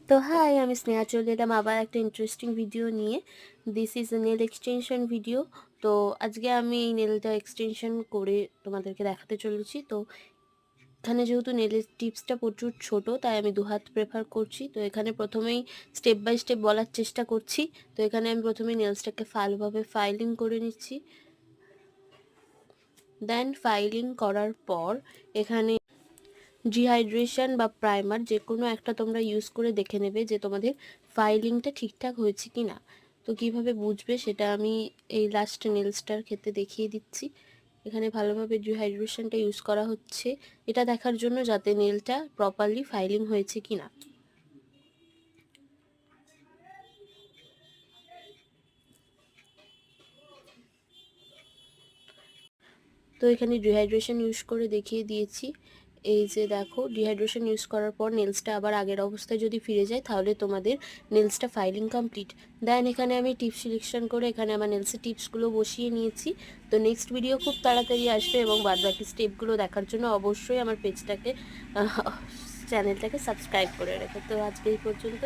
তো হাই, আমি স্নেহা চলে এলাম আবার একটা ইন্টারেস্টিং ভিডিও নিয়ে। This is a nail extension video. তো আজকে আমি এই নেলটা এক্সটেনশন করে তোমাদেরকে দেখাতে চলেছি। তো এখানে যেহেতু নেলের টিপসটা প্রচুর ছোট, তাই আমি দুহাত প্রেফার করছি। তো এখানে প্রথমেই স্টেপ বাই স্টেপ বলার চেষ্টা করছি। তো এখানে আমি প্রথমে নেলসটাকে ভালোভাবে ফাইলিং করে নিচ্ছি। দেন ফাইলিং করার পর এখানে ডিহাইড্রেশন বা প্রাইমার যে কোনো একটা তোমরা ইউজ করে দেখে নেবে যে তোমাদের ফাইলিংটা ঠিকঠাক হয়েছে কি না। তো কীভাবে বুঝবে সেটা আমি এই লাস্ট নেলসটার ক্ষেত্রে দেখিয়ে দিচ্ছি। এখানে ভালোভাবে ডিহাইড্রেশনটা ইউজ করা হচ্ছে এটা দেখার জন্য যাতে নেলটা প্রপারলি ফাইলিং হয়েছে কি না। তো এখানে ডিহাইড্রেশন ইউজ করে দেখিয়ে দিয়েছি। এই যে দেখো, ডিহাইড্রেশন ইউজ করার পর নেলসটা আবার আগের অবস্থায় যদি ফিরে যায় তাহলে তোমাদের নেলসটা ফাইলিং কমপ্লিট। দেন এখানে আমি টিপস সিলেকশন করে এখানে আমার নেলসের টিপসগুলো বসিয়ে নিয়েছি। তো নেক্সট ভিডিও খুব তাড়াতাড়ি আসবে এবং বাদবাকি স্টেপগুলো দেখার জন্য অবশ্যই আমার পেজটাকে চ্যানেলটাকে সাবস্ক্রাইব করে রেখো। তো আজকে এই পর্যন্ত।